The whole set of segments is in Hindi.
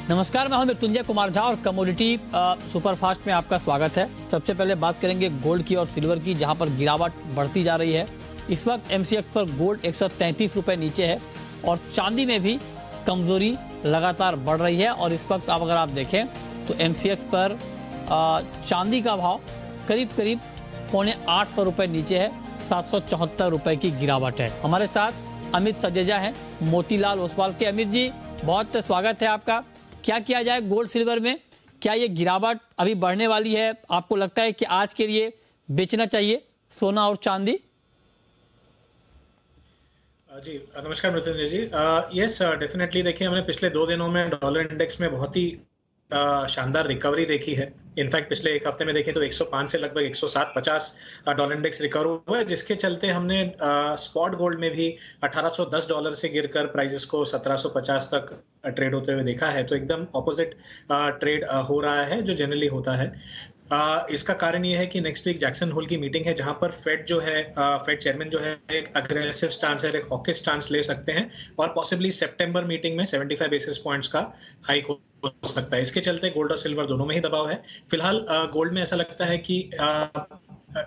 नमस्कार, मैं हूं मृत्युंजय कुमार झा और कमोडिटी सुपरफास्ट में आपका स्वागत है। सबसे पहले बात करेंगे गोल्ड की और सिल्वर की, जहां पर गिरावट बढ़ती जा रही है। इस वक्त एमसीएक्स पर गोल्ड 133 रुपए नीचे है और चांदी में भी कमजोरी लगातार बढ़ रही है। और इस वक्त अगर आप देखें तो एमसीएक्स पर चांदी का भाव करीब करीब 850 रुपए नीचे है, 774 रुपए की गिरावट है। हमारे साथ अमित सजेजा हैं मोतीलाल ओसवाल के। अमित जी, बहुत स्वागत है आपका। क्या किया जाए गोल्ड सिल्वर में? क्या ये गिरावट अभी बढ़ने वाली है? आपको लगता है कि आज के लिए बेचना चाहिए सोना और चांदी? जी नमस्कार मृत्युंजय जी। Yes definitely. देखिए, हमने पिछले 2 दिनों में डॉलर इंडेक्स में बहुत ही शानदार रिकवरी देखी है। इनफैक्ट पिछले एक हफ्ते में देखें तो 105 से लगभग 107-50 डॉलर इंडेक्स रिकवर हुआ है, जिसके चलते हमने स्पॉट गोल्ड में भी $1810 से गिरकर प्राइसेस को 1750 तक ट्रेड होते हुए देखा है। तो एकदम ऑपोजिट ट्रेड हो रहा है जो जनरली होता है। इसका कारण ये है कि नेक्स्ट वीक जैक्सन होल की मीटिंग है, जहां पर फेड जो है फेड चेयरमैन जो है एक अग्रेसिव स्टांस है, एक हॉकिश स्टांस ले सकते हैं और पॉसिबली सितंबर मीटिंग में 75 बेसिस पॉइंट्स का हाइक हो सकता है। इसके चलते गोल्ड और सिल्वर दोनों में ही दबाव है। फिलहाल गोल्ड में ऐसा लगता है कि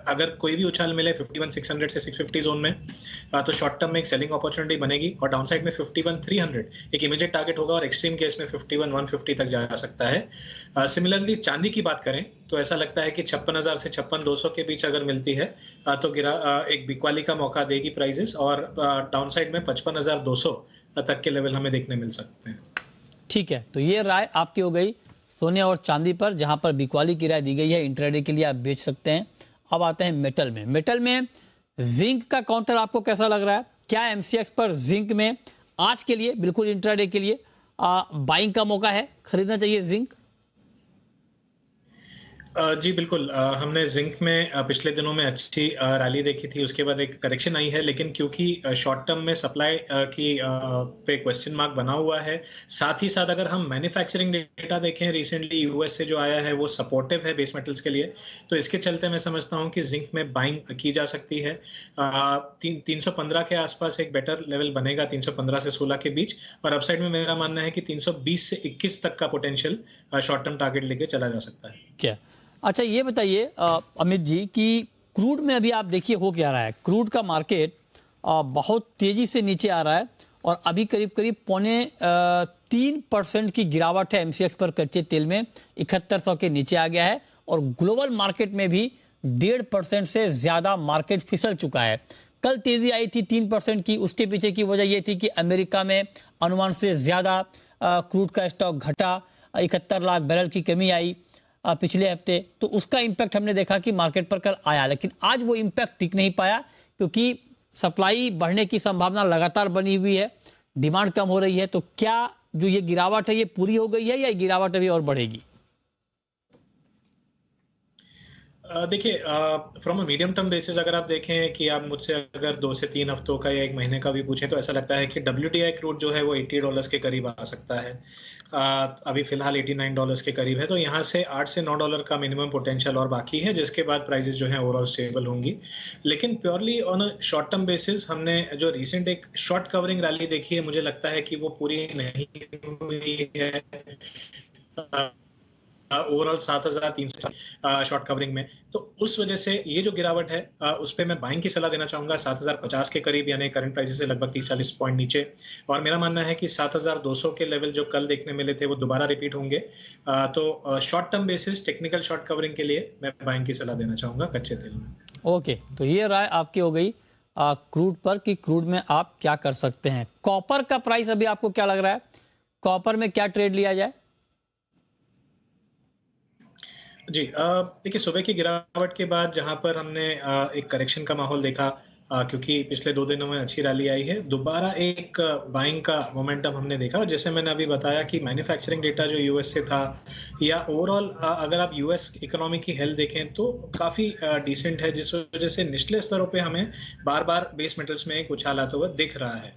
अगर कोई भी उछाल मिले 51,600 से 650 जोन में, तो शॉर्ट टर्म में एक सेलिंग अपॉर्चुनिटी बनेगी और डाउनसाइड में 51,300 एक इमीडिएट टारगेट होगा और एक्सट्रीम केस में 51,150 तक जा सकता है। सिमिलरली चांदी की बात करें तो ऐसा लगता है कि 56,000 से 56,200 के बीच अगर मिलती है तो एक बिकवाली का मौका देगी प्राइसेस, और डाउनसाइड में 55,200 तक के लेवल हमें देखने मिल सकते हैं। ठीक है, तो ये राय आपकी हो गई सोने और चांदी पर, जहां पर बिकवाली की राय दी गई है। इंट्राडे के लिए आप बेच सकते हैं। अब आते हैं मेटल में। मेटल में जिंक का काउंटर आपको कैसा लग रहा है? क्या एमसीएक्स पर जिंक में आज के लिए, बिल्कुल इंट्राडे के लिए बाइंग का मौका है? खरीदना चाहिए जिंक? जी बिल्कुल। हमने जिंक में पिछले दिनों में अच्छी रैली देखी थी, उसके बाद एक करेक्शन आई है, लेकिन क्योंकि शॉर्ट टर्म में सप्लाई की पे क्वेश्चन मार्क बना हुआ है, साथ ही साथ अगर हम मैन्युफैक्चरिंग डेटा देखें रिसेंटली यूएस से जो आया है वो सपोर्टिव है बेस मेटल्स के लिए। तो इसके चलते मैं समझता हूं कि जिंक में बाइंग की जा सकती है। 315 के आसपास एक बेटर लेवल बनेगा, 315 से 16 के बीच। और अपसाइड में मेरा मानना है कि 320 से 21 तक का पोटेंशियल शॉर्ट टर्म टारगेट लेके चला जा सकता है। क्या? अच्छा, ये बताइए अमित जी कि क्रूड में अभी आप देखिए हो क्या रहा है। क्रूड का मार्केट बहुत तेजी से नीचे आ रहा है और अभी करीब करीब 3% की गिरावट है एमसीएक्स पर। कच्चे तेल में 7100 के नीचे आ गया है और ग्लोबल मार्केट में भी 1.5% से ज्यादा मार्केट फिसल चुका है। कल तेजी आई थी 3% की, उसके पीछे की वजह यह थी कि अमेरिका में अनुमान से ज्यादा क्रूड का स्टॉक घटा, 71 लाख बैरल की कमी आई पिछले हफ्ते। तो उसका इंपैक्ट हमने देखा कि मार्केट पर कल आया, लेकिन आज वो इंपैक्ट टिक नहीं पाया क्योंकि सप्लाई बढ़ने की संभावना लगातार बनी हुई है, डिमांड कम हो रही है। तो क्या जो ये गिरावट है ये पूरी हो गई है या गिरावट अभी और बढ़ेगी? देखिए, from a medium term basis अगर आप देखें कि आप मुझसे अगर 2 से 3 हफ्तों का या 1 महीने का भी पूछें, तो ऐसा लगता है कि WTI क्रूड जो है वो $80 के करीब आ सकता है। अभी फिलहाल $89 के करीब है, तो यहाँ से $8 से $9 का मिनिमम पोटेंशियल और बाकी है, जिसके बाद प्राइसेस जो हैं ओवरऑल स्टेबल होंगी। लेकिन purely on a short term basis हमने जो रिसेंट एक शॉर्ट कवरिंग रैली देखी है, मुझे लगता है कि वो पूरी नहीं हुई है। ओवरऑल 7,300 शॉर्ट कवरिंग में, तो उस वजह से ये जो गिरावट है उस पे मैं बाइंग की सलाह देना चाहूंगा 7,050 के करीब, यानी करंट प्राइसेस से लगभग 30-40 पॉइंट नीचे। और मेरा मानना है कि 7,200 के लेवल जो कल देखने मिले थे वो दोबारा रिपीट होंगे। तो short term basis technical short covering के लिए मैं बाइंग की सलाह देना चाहूंगा कच्चे तेल में। ओके, तो ये राय आपकी हो गई क्रूड पर कि क्रूड में आप क्या कर सकते हैं। कॉपर का प्राइस अभी आपको क्या लग रहा है? कॉपर में क्या ट्रेड लिया जाए? जी देखिए, सुबह की गिरावट के बाद जहां पर हमने एक करेक्शन का माहौल देखा, क्योंकि पिछले 2 दिनों में अच्छी रैली आई है, दोबारा एक बाइंग का मोमेंटम हमने देखा। और जैसे मैंने अभी बताया कि मैन्युफैक्चरिंग डेटा जो यूएस से था, या ओवरऑल अगर आप यूएस इकोनॉमी की हेल्थ देखें तो काफ़ी डिसेंट है, जिस वजह से निचले स्तरों पे हमें बार बार बेस मेटल्स में एक उछाल आता हुआ दिख रहा है।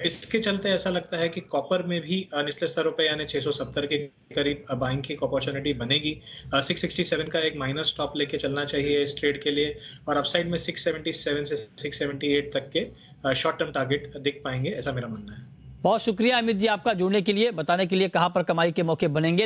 इसके चलते ऐसा लगता है कि कॉपर में भी निचले स्तरों पे यानी 670 के करीब बाइंग की अपॉर्चुनिटी बनेगी। 667 का एक माइनर स्टॉप लेके चलना चाहिए इस ट्रेड के लिए, और अपसाइड में 677 से 678 तक के शॉर्ट टर्म टारगेट दिख पाएंगे, ऐसा मेरा मानना है। बहुत शुक्रिया अमित जी आपका जुड़ने के लिए, बताने के लिए कहां पर कमाई के मौके बनेंगे।